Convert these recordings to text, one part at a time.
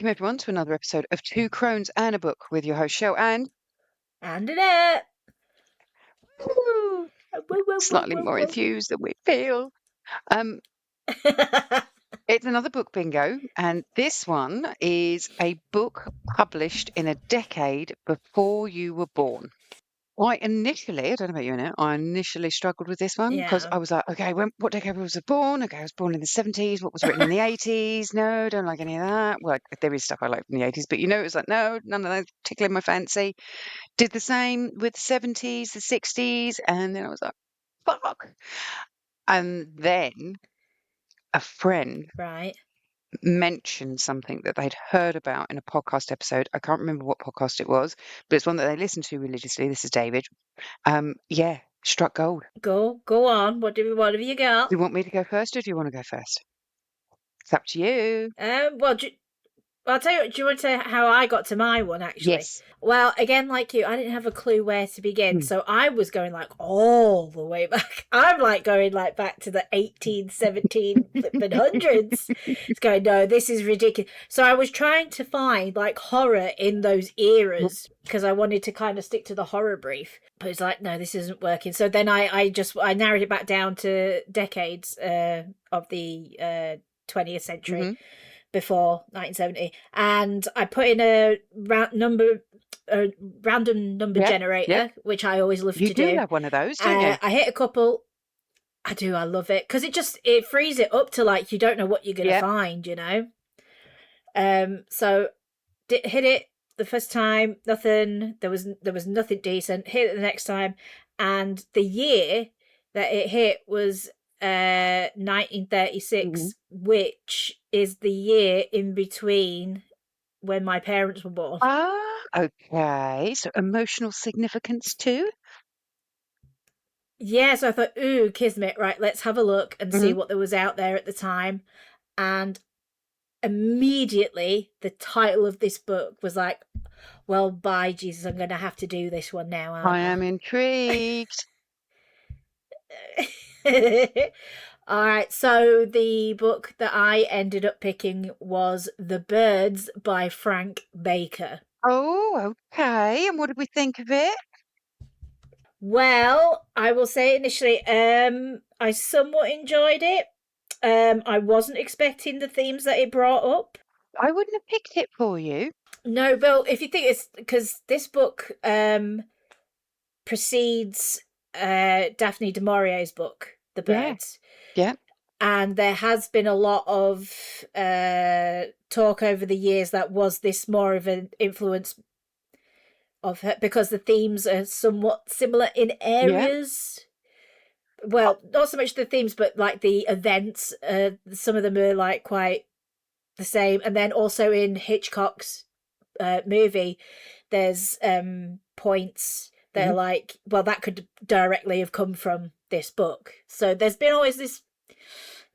Welcome everyone to another episode of Two Crones and a Book with your host Chell and Annette. woo, slightly more enthused than we feel. It's another book bingo, and this one is a book published in a decade before you were born. I don't know about you, Annette, I initially struggled with this one because Yeah. I was like, okay, what decade was I born? Okay, I was born in the 70s. What was written in the 80s? No, don't like any of that. Well, there is stuff I like from the 80s, but it was like, no, none of that tickling my fancy. Did the same with the 70s, the 60s, and then I was like, fuck. And then a friend Right. mentioned something that they'd heard about in a podcast episode. I can't remember what podcast it was, but it's one that they listen to religiously. This is David. Yeah, struck gold. Go on. What have you got? Do you want me to go first or do you want to go first? It's up to you. Well, I'll tell you what, do you want to say how I got to my one, actually? Yes. Well, again, like you, I didn't have a clue where to begin, Hmm. so I was going like all the way back. I'm like going like back to the 1817 flipping hundreds. It's going, no, this is ridiculous. So I was trying to find like horror in those eras because I wanted to kind of stick to the horror brief. But it's like, no, this isn't working. So then I narrowed it back down to decades of the 20th century. Before 1970, and I put in a random number generator, which I always love to do. You do have one of those, don't you? I hit a couple. I do. I love it because it frees it up to like you don't know what you're gonna find, you know. So hit it the first time, nothing. There was nothing decent. Hit it the next time, and the year that it hit was 1936, which is the year in between when my parents were born. Ah, okay. So emotional significance too? Yeah, so I thought, ooh, kismet, right, let's have a look and see what there was out there at the time. And immediately the title of this book was like, well, by Jesus, I'm going to have to do this one now, aren't I? I am intrigued. All right, so the book that I ended up picking was The Birds by Frank Baker. Oh, okay. And what did we think of it? Well, I will say initially, I somewhat enjoyed it. I wasn't expecting the themes that it brought up. I wouldn't have picked it for you. No, well, if you think it's because this book precedes Daphne du Maurier's book, The Birds. Yeah. And there has been a lot of talk over the years that was this more of an influence of her because the themes are somewhat similar in areas. Yeah. Well, not so much the themes, but like the events. Some of them are like quite the same. And then also in Hitchcock's movie, there's points that are like, well, that could directly have come from this book. So there's been always this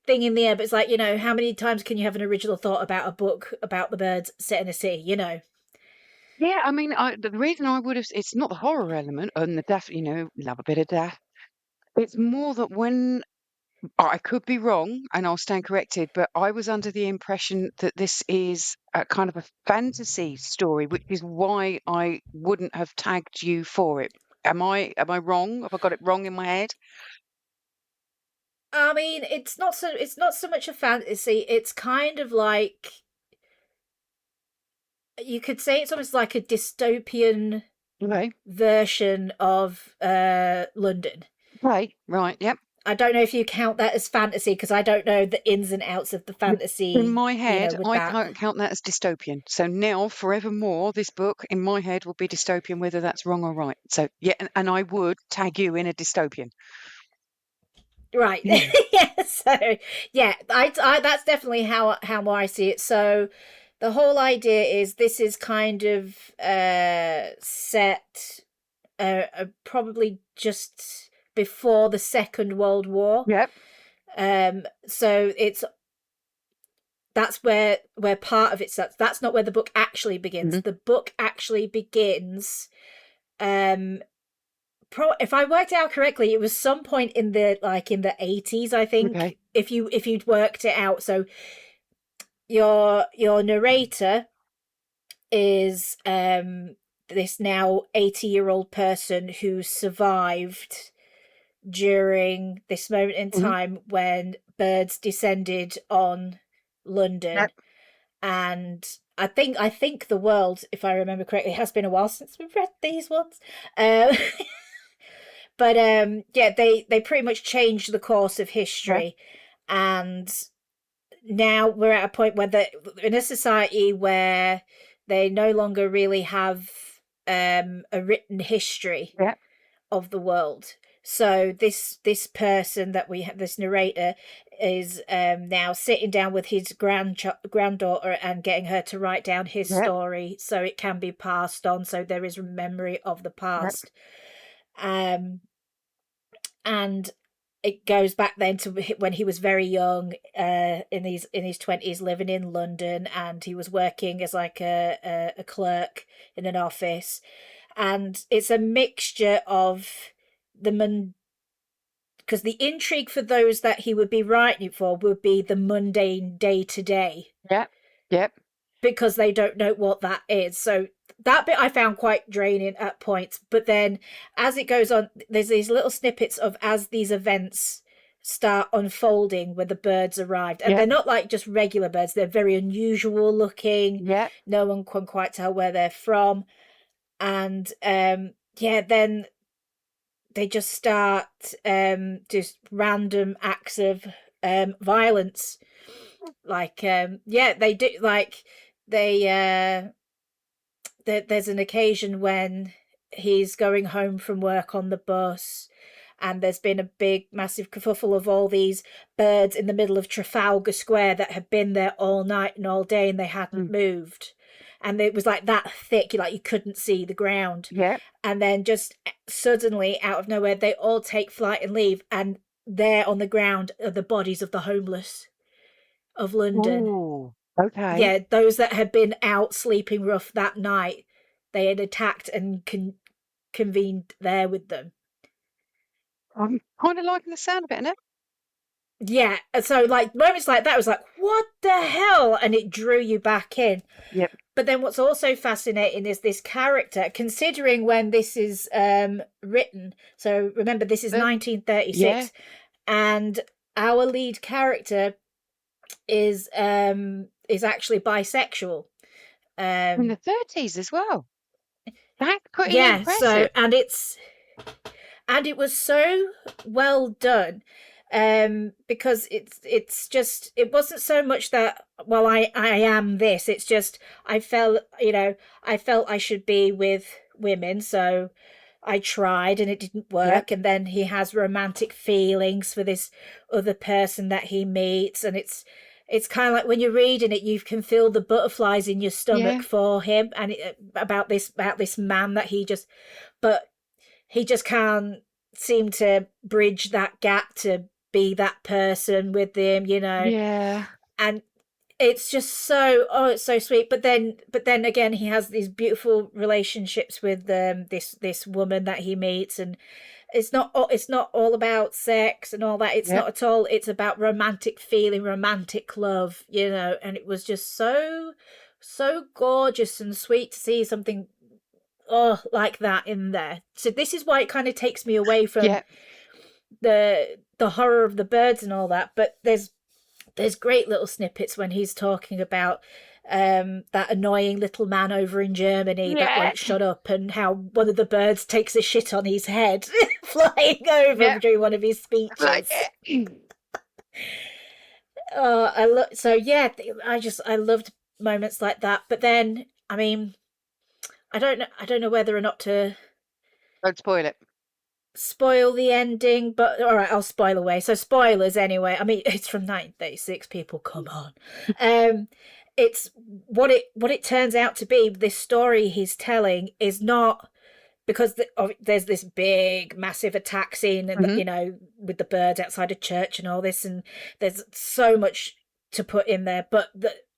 thing in the air, but it's like, how many times can you have an original thought about a book about the birds set in a sea, Yeah, I mean, the reason I would have, it's not the horror element and the death, love a bit of death. It's more that when, I could be wrong and I'll stand corrected, but I was under the impression that this is a kind of a fantasy story, which is why I wouldn't have tagged you for it. Am I wrong? Have I got it wrong in my head? I mean, it's not so much a fantasy. It's kind of like, you could say it's almost like a dystopian version of London. Right, yep. I don't know if you count that as fantasy because I don't know the ins and outs of the fantasy. In my head, I can't count that as dystopian. So now, forevermore, this book in my head will be dystopian, whether that's wrong or right. So yeah, and I would tag you in a dystopian. Right. Yeah. So yeah, I that's definitely how I see it. So the whole idea is this is kind of set probably just before the Second World War. Yep. So that's where part of it starts. That's not where the book actually begins. The book actually begins if I worked out correctly, it was some point in the 80s, I think. Okay. If you'd worked it out. So your narrator is this now 80-year-old person who survived during this moment in Mhm. time when birds descended on London. Yep. And I think the world, if I remember correctly, it has been a while since we've read these ones. Um, but yeah, they pretty much changed the course of Yep. history, and now we're at a point where they're in a society where they no longer really have a written history Yep. of the world. So this person that we have, this narrator, is now sitting down with his granddaughter and getting her to write down his Yep. story so it can be passed on. So there is memory of the Yep. past, and it goes back then to when he was very young, in his 20s, living in London, and he was working as like a clerk in an office, and it's a mixture of the because the intrigue for those that he would be writing for would be the mundane day to day, Yep. Yep. because they don't know what that is. So that bit I found quite draining at points. But then as it goes on, there's these little snippets of as these events start unfolding when the birds arrived. And they're Yep. not like just regular birds, they're very unusual looking. Yep. No one can quite tell where they're from. And yeah, then they just start just random acts of violence. Like yeah, they do, like they there's an occasion when he's going home from work on the bus, and there's been a big massive kerfuffle of all these birds in the middle of Trafalgar Square that had been there all night and all day, and they hadn't Mm. moved, and it was like that thick, like you couldn't see the ground. Yep. And then just suddenly out of nowhere they all take flight and leave, and there on the ground are the bodies of the homeless of London. Ooh. Okay. Yeah, those that had been out sleeping rough that night, they had attacked and convened there with them. I'm kind of liking the sound of it, Annette. Yeah, so like moments like that was like, what the hell? And it drew you back in. Yep. But then what's also fascinating is this character, considering when this is written. So remember, this is Yeah. 1936, and our lead character is actually bisexual. In the Um 30s as well. That's pretty yeah, so impressive. and it was so well done, because it's just, it wasn't so much that, well, I am this, it's just I felt, I felt I should be with women, so I tried and it didn't Yep. work, and then he has romantic feelings for this other person that he meets, and it's kind of like when you're reading it, you can feel the butterflies in your Yeah. stomach for him, and about this man that but he just can't seem to bridge that gap to be that person with him. Yeah. And it's just so, oh, it's so sweet. But then again, he has these beautiful relationships with this woman that he meets, and it's not all about sex and all that. It's Yep. not at all. It's about romantic feeling, romantic love. And it was just so gorgeous and sweet to see something, oh, like that in there. So this is why it kind of takes me away from Yep. the horror of the birds and all that. But there's great little snippets when he's talking about that annoying little man over in Germany that Yeah. won't shut up, and how one of the birds takes a shit on his head flying over Yep. during one of his Like speeches. it. Oh, so yeah, I loved moments like that. But then, I mean, I don't know whether or not to Don't spoil it. spoil the ending, but all right, I'll spoil away. So spoilers anyway. I mean, it's from 1936. People, come on. Um, it's what it turns out to be. This story he's telling is not, because there's this big, massive attack scene, and Hmm. with the birds outside a church and all this, and there's so much to put in there. But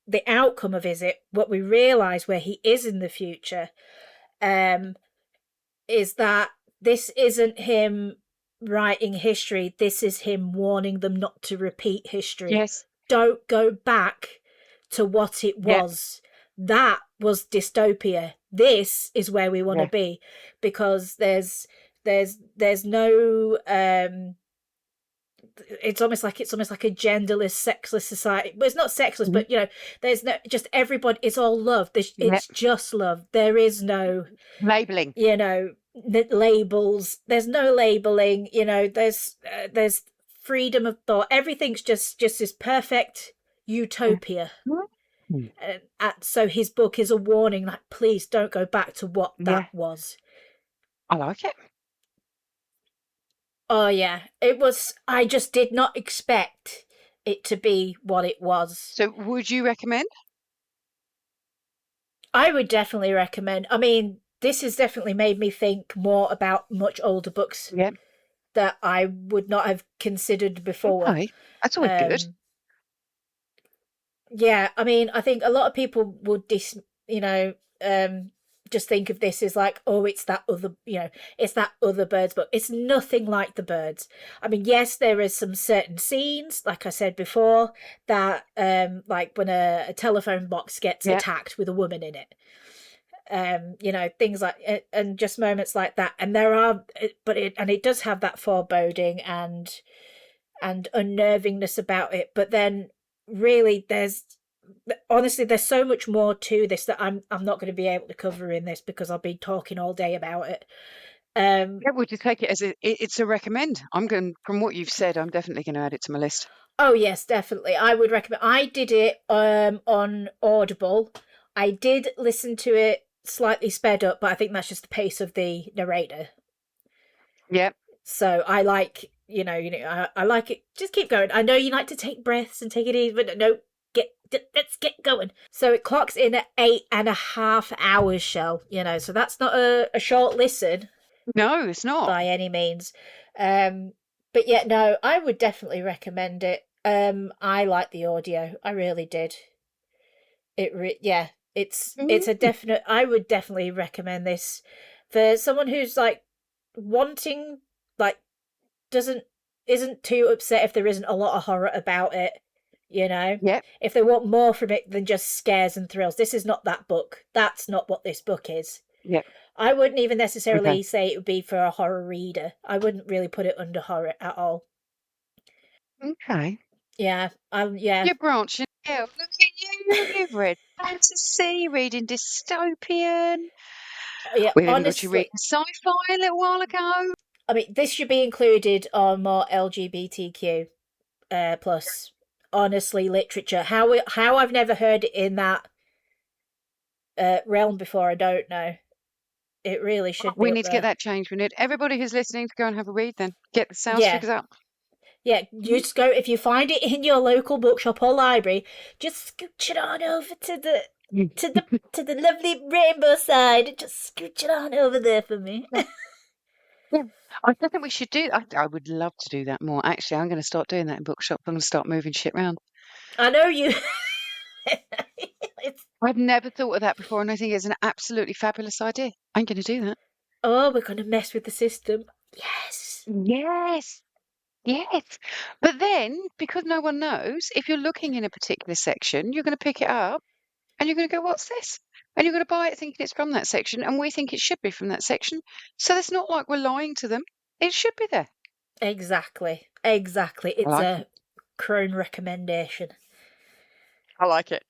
the outcome of what we realize where he is in the future, um, is that this isn't him writing history. This is him warning them not to repeat history. Yes. Don't go back to what it Yep. was. that was dystopia. This is where we want to Yeah. be, because there's no it's almost like a genderless, sexless society. But it's not sexless, Mhm. but there's no, just everybody. It's all love. Yep. It's just love. There is no, Labeling. labels. There's no labeling. There's freedom of thought. Everything's just this perfect Yeah. utopia. Mm. So his book is a warning, like, please don't go back to what that Yeah. was. I like it. Oh yeah, it was. I just did not expect it to be what it was. So would you recommend? I would definitely recommend. I mean, this has definitely made me think more about much older books Yeah. that I would not have considered before. Okay. That's always good. Um, yeah, I mean, I think a lot of people would you know, um, just think of this as like, oh, it's that other Birds book. It's nothing like the Birds. I mean, yes, there is some certain scenes, like I said before, that like when a telephone box gets Yeah. attacked with a woman in it. Things like, and just moments like that. And there are, but it does have that foreboding and unnervingness about it. But then, really, there's so much more to this that I'm not going to be able to cover in this, because I'll be talking all day about it. Yeah, would you take it as it's a recommend? I'm going, from what you've said, I'm definitely going to add it to my list. Oh yes, definitely. I would recommend. I did it on Audible. I did listen to it slightly sped up, but I think that's just the pace of the narrator. Yeah. So I like, I like it. Just keep going. I know you like to take breaths and take it easy, but no, let's get going. So it clocks in at 8.5 hours, Shell. So that's not a short listen No, it's not. by any means. Um, but yeah, no, I would definitely recommend it. I like the audio. I really did. Yeah, it's a Mm. definite. I would definitely recommend this for someone who's like wanting, like, doesn't isn't too upset if there isn't a lot of horror about it. You know, Yep. if they want more from it than just scares and thrills, this is not that book. That's not what this book is. Yep. I wouldn't even Okay. necessarily say it would be for a horror reader. I wouldn't really put it under horror at all. Okay. Yeah, yeah, You're branching out. Look at you. You've read fantasy, reading dystopian. yeah. We even got you reading Honestly, sci-fi a little while ago. I mean, this should be included on more LGBTQ plus. Honestly, literature. How I've never heard it in that realm before, I don't know. It really should be We up need to get there. that changed. We need everybody who's listening to go and have a read then. Get the sales Yeah, figures up. yeah. You just go, if you find it in your local bookshop or library, just scooch it on over Mm. to the to the lovely rainbow side, and just scooch it on over there for me. Yeah. Yeah. I don't think we should do I would love to do that more. Actually, I'm going to start doing that in bookshops. I'm going to start moving shit around. I know you. It's, I've never thought of that before, and I think it's an absolutely fabulous idea. I'm going to do that. oh, we're gonna mess with the system. Yes. Yes. Yes. But then, because no one knows, if you're looking in a particular section, you're going to pick it up and you're going to go, what's this? And you're going to buy it thinking it's from that section, and we think it should be from that section. So it's not like we're lying to them. It should be there. Exactly. Exactly. I It's like a it. Crone recommendation. I like it.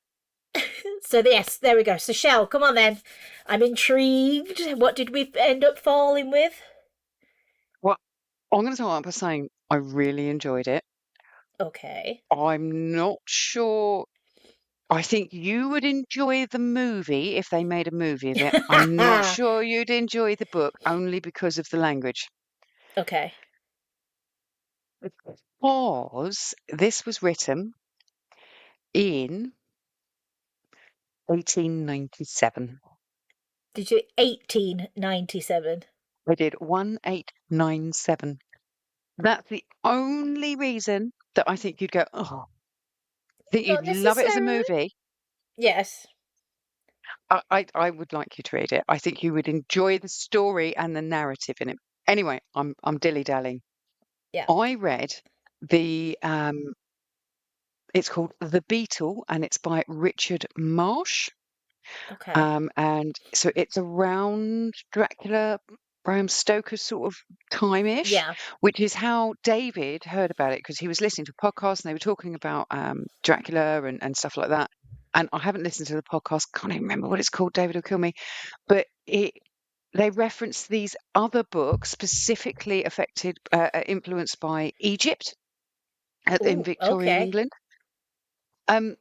So yes, there we go. So Shell, come on then. I'm intrigued. What did we end up falling with? Well, I'm going to start by saying I really enjoyed it. Okay. I'm not sure. I think you would enjoy the movie if they made a movie of it. I'm not sure you'd enjoy the book only because of the language. Okay. Because this was written in 1897. Did you 1897? They did 1897. That's the only reason that I think you'd go, oh, I think Not you'd love it as a necessarily. movie. Yes. I would like you to read it. I think you would enjoy the story and the narrative in it. Anyway, I'm dilly-dallying. Yeah. I read the it's called The Beetle and it's by Richard Marsh. Okay. And so it's around Dracula, Bram Stoker sort of time-ish, Yeah. which is how David heard about it because he was listening to a podcast and they were talking about Dracula and stuff like that. And I haven't listened to the podcast, can't even remember what it's called. David will kill me. But they reference these other books specifically influenced by Egypt in Oh, Victorian okay. England. Um,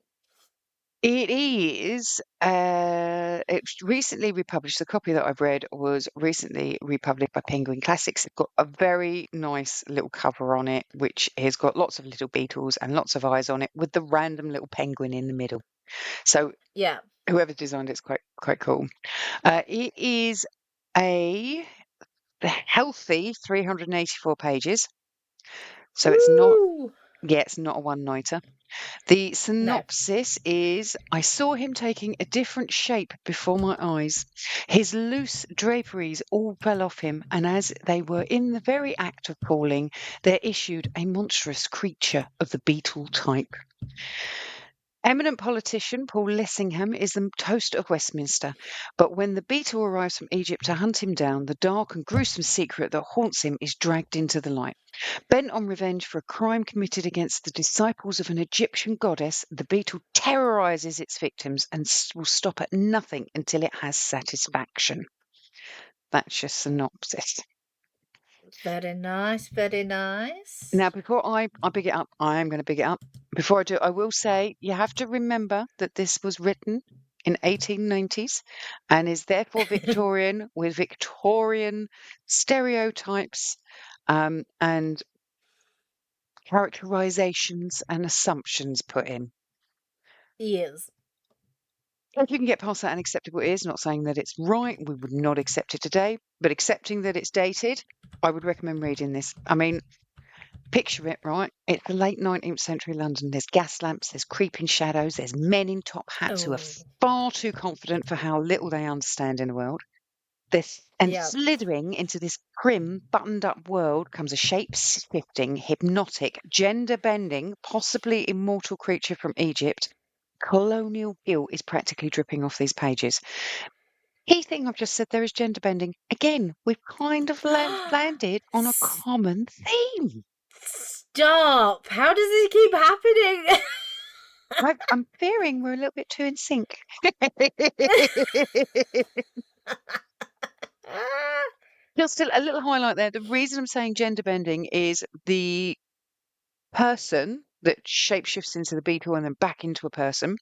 It is. It's recently republished. The copy that I've read was recently republished by Penguin Classics. It's got a very nice little cover on it, which has got lots of little beetles and lots of eyes on it, with the random little penguin in the middle. So Yeah. whoever designed it's quite cool. It is a healthy 384 pages, so it's not. Woo! Yeah, it's not a one-nighter. The No. synopsis is I saw him taking a different shape before my eyes. His loose draperies all fell off him, and as they were in the very act of falling, there issued a monstrous creature of the beetle type. Eminent politician Paul Lessingham is the toast of Westminster, but when the beetle arrives from Egypt to hunt him down, the dark and gruesome secret that haunts him is dragged into the light. Bent on revenge for a crime committed against the disciples of an Egyptian goddess, the beetle terrorizes its victims and will stop at nothing until it has satisfaction. That's your synopsis. Very nice. Very nice. Now, before I big it up, I am going to big it up. Before I do, I will say you have to remember that this was written in 1890s and is therefore Victorian with Victorian stereotypes and characterizations and assumptions put in. Yes. If you can get past that and accept what it is, not saying that it's right, we would not accept it today, but accepting that it's dated, I would recommend reading this. I mean, picture it, right? It's the late 19th century London. There's gas lamps, there's creeping shadows, there's men in top hats who are Oh. far too confident for how little they understand in the world. This and Yeah. slithering into this prim, buttoned up world comes a shape shifting, hypnotic, gender bending, possibly immortal creature from Egypt. Colonial guilt is practically dripping off these pages. Key thing I've just said there is gender bending. Again, we've kind of landed on a common theme. Stop! How does this keep happening? I'm fearing we're a little bit too in sync. Just a little highlight there. The reason I'm saying gender bending is the person that shapeshifts into the beetle and then back into a person.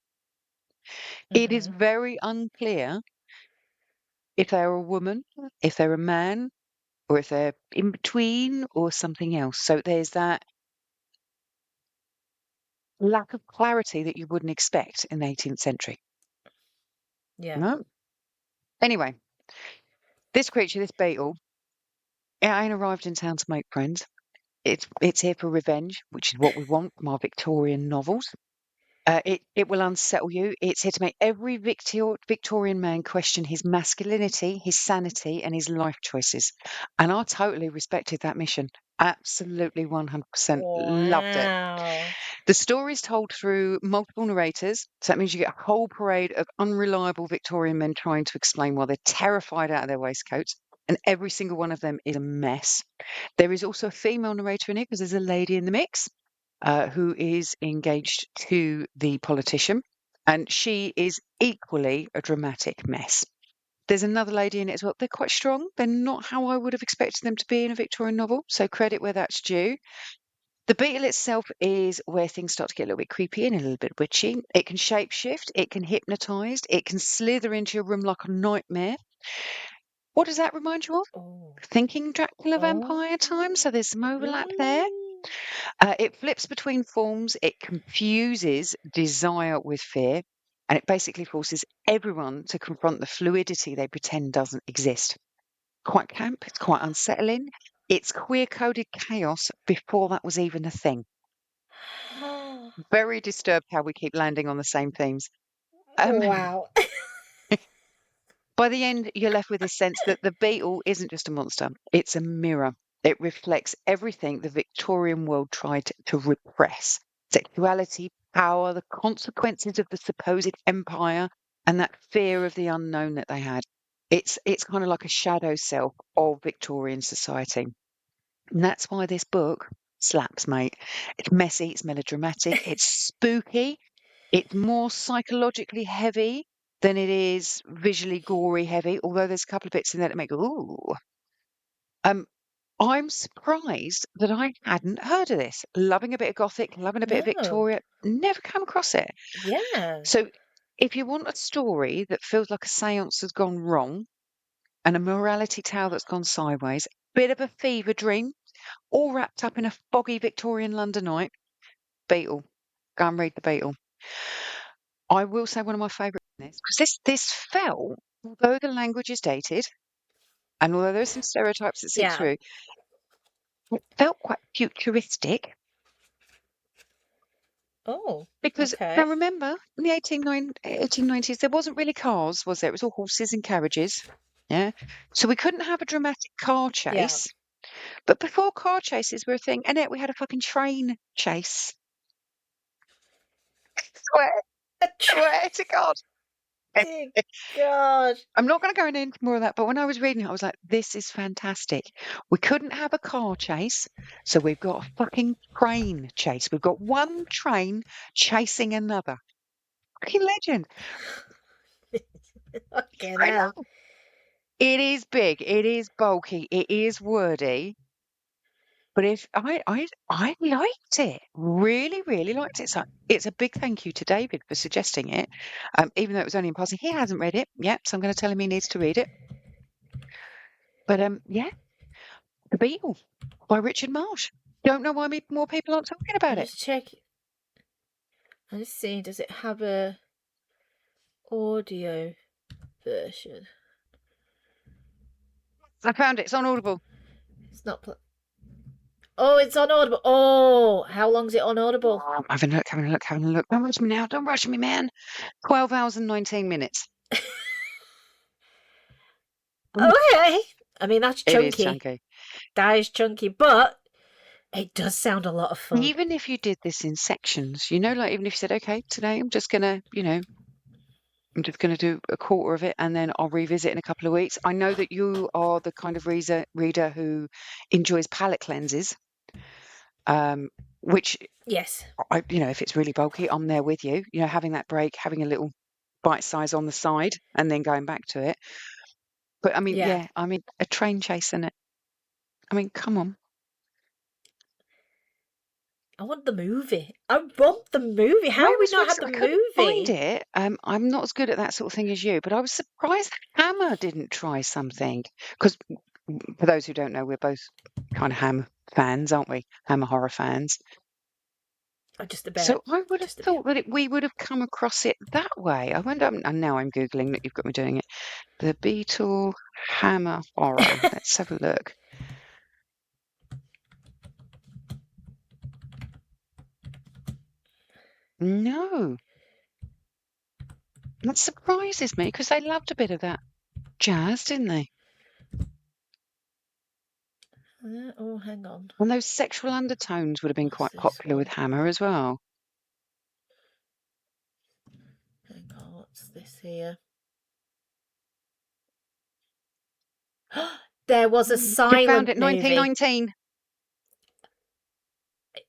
It is Mm-hmm. very unclear if they're a woman, if they're a man, or if they're in between or something else. So there's that lack of clarity that you wouldn't expect in the 18th century. Yeah. No? Anyway, this creature, this beetle, it ain't arrived in town to make friends. It's here for revenge, which is what we want from our Victorian novels. It will unsettle you. It's here to make every Victorian man question his masculinity, his sanity, and his life choices. And I totally respected that mission. Absolutely 100% loved it. Wow. The story is told through multiple narrators, so that means you get a whole parade of unreliable Victorian men trying to explain why they're terrified out of their waistcoats, and every single one of them is a mess. There is also a female narrator in it because there's a lady in the mix who is engaged to the politician, and she is equally a dramatic mess. There's another lady in it as well. They're quite strong. They're not how I would have expected them to be in a Victorian novel, so credit where that's due. The beetle itself is where things start to get a little bit creepy and a little bit witchy. It can shapeshift, it can hypnotise, it can slither into your room like a nightmare. What does that remind you of? Oh. Thinking Dracula Oh. vampire time, so there's some overlap there. Mm. It flips between forms, it confuses desire with fear, and it basically forces everyone to confront the fluidity they pretend doesn't exist. Quite camp, it's quite unsettling. It's queer coded chaos before that was even a thing. Very disturbed how we keep landing on the same themes. Um, Wow. by the end, you're left with this sense that the beetle isn't just a monster, it's a mirror. It reflects everything the Victorian world tried to repress: sexuality, power, the consequences of the supposed empire, and that fear of the unknown that they had. It's kind of like a shadow self of Victorian society. And that's why this book slaps, mate. It's messy, it's melodramatic, it's spooky, it's more psychologically heavy than it is visually gory heavy, although there's a couple of bits in there that make ooh. I'm surprised that I hadn't heard of this. Loving a bit of Gothic, loving a bit of No. Victoria, never come across it. Yeah. So if you want a story that feels like a seance has gone wrong and a morality tale that's gone sideways, bit of a fever dream, all wrapped up in a foggy Victorian London night, Beetle. Go and read the Beetle. I will say one of my favourite in this, because this felt, although the language is dated, and although there's some stereotypes that seep Yeah. through, it felt quite futuristic. Oh, Because now okay. remember, in the 1890s, there wasn't really cars, was there? It was all horses and carriages. Yeah. So we couldn't have a dramatic car Yeah. chase. But before car chases were a thing, Annette, we had a fucking train chase. Swear, A swear to God. dear God. I'm not going to go into more of that, but when I was reading it, I was like, this is fantastic. We couldn't have a car chase, so we've got a fucking train chase. We've got one train chasing another. Fucking legend. Fucking I hell. know. It is big, it is bulky, it is wordy, but if I liked it, really, really liked it. So it's a big thank you to David for suggesting it. Even though it was only in passing, he hasn't read it yet, so I'm going to tell him he needs to read it. But yeah, The Beetle by Richard Marsh. Don't know why more people aren't talking I about it. just check. I just see. Does it have a audio version? I found it. It's on Audible. It's not. Oh, it's on Audible. Oh, how long's it on Audible? Oh, having a look, having a look, having a look. Don't rush me now. Don't rush me, man. 12 hours and 19 minutes. Mm. Okay. I mean, that's It is chunky. chunky. That is chunky, but it does sound a lot of fun. Even if you did this in sections, you know, like even if you said, okay, today I'm just gonna, I'm just gonna do a quarter of it and then I'll revisit in a couple of weeks. I know that you are the kind of reader who enjoys palette cleanses, which Yes. if it's really bulky, I'm there with you. You know, having that break, having a little bite size on the side and then going back to it. But I mean, Yeah. yeah, I mean, a train chase in it. I mean, come on. I want the movie. I want the movie. How I have we was not had really, the I couldn't find movie? it. I'm not as good at that sort of thing as you, but I was surprised Hammer didn't try something. Because for those who don't know, we're both kind of Hammer fans, aren't we? Hammer horror fans. Oh, just a bit. So I would have Just a bit. thought that we would have come across it that way. I wonder, and now I'm Googling that you've got me doing it. The Beetle Hammer horror. Let's have a look. No, that surprises me because they loved a bit of that jazz, didn't they? Oh, hang on. And those sexual undertones would have been What's quite this popular with one? Hammer as well. Hang on. What's this here? There was a Just found silent it, movie. 1919.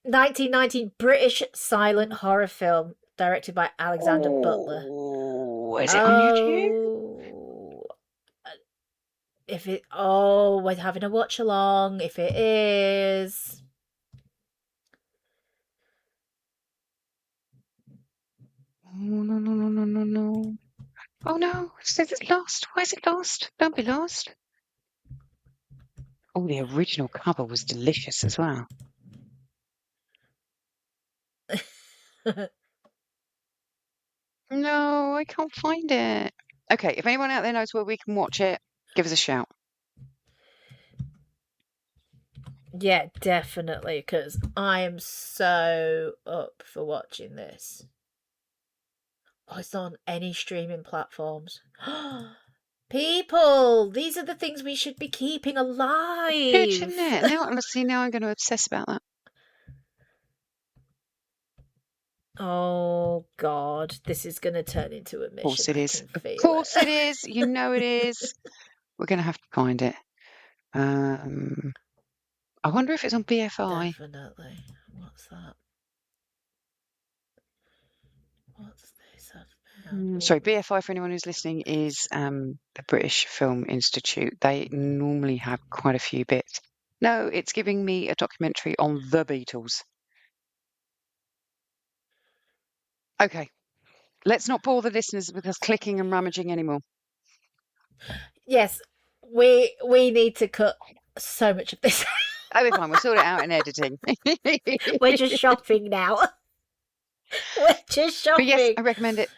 1919 British silent horror film directed by Alexander Butler. Oh, is it on YouTube? Oh, if it. Oh, we're having a watch along. If it is. Oh, no, no, no, no, no, no. Oh, no, it says it's lost. Why is it lost? Don't be lost. Oh, the original cover was delicious as well. No, I can't find it. Okay, if anyone out there knows where we can watch it, give us a shout. Yeah, definitely, because I am so up for watching this. Oh, it's on any streaming platforms. People, these are the things we should be keeping Good, alive. isn't it? Now, honestly, now I'm going to obsess about that. Oh God, this is going to turn into a Of course mission. it I is. can Of feel course it. it is. You know it is. We're going to have to find it. I wonder if it's on BFI. Definitely. What's that? What's this I've found? Sorry, BFI, for anyone who's listening, is the British Film Institute. They normally have quite a few bits. No, it's giving me a documentary on the Beatles. Okay, let's not bore the listeners with us clicking and rummaging anymore. Yes, we need to cut so much of this. Oh, we're fine. We'll sort it out in editing. We're just shopping now. We're just But yes, shopping. I recommend it.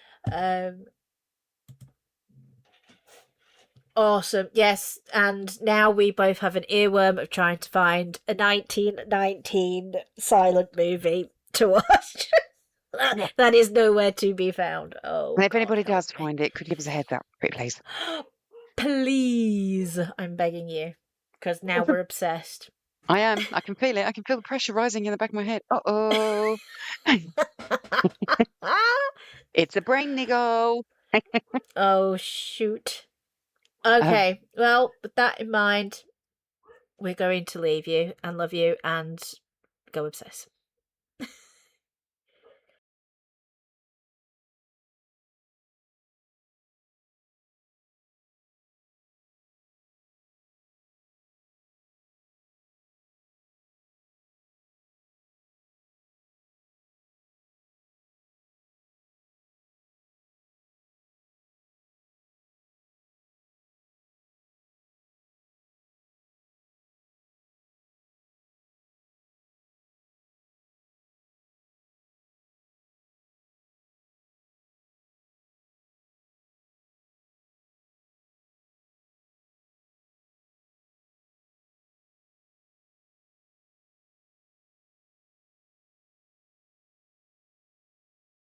Awesome. Yes, and now we both have an earworm of trying to find a 1919 silent movie to watch. Yeah. That is nowhere to be found. Oh, And if God, anybody help does me. find it, could you give us a heads up, please? Please, I'm begging you, because now we're obsessed. I am. I can feel it. I can feel the pressure rising in the back of my head. Uh-oh. It's a brain niggle. Oh, shoot. Okay, well, with that in mind, we're going to leave you and love you and go obsess.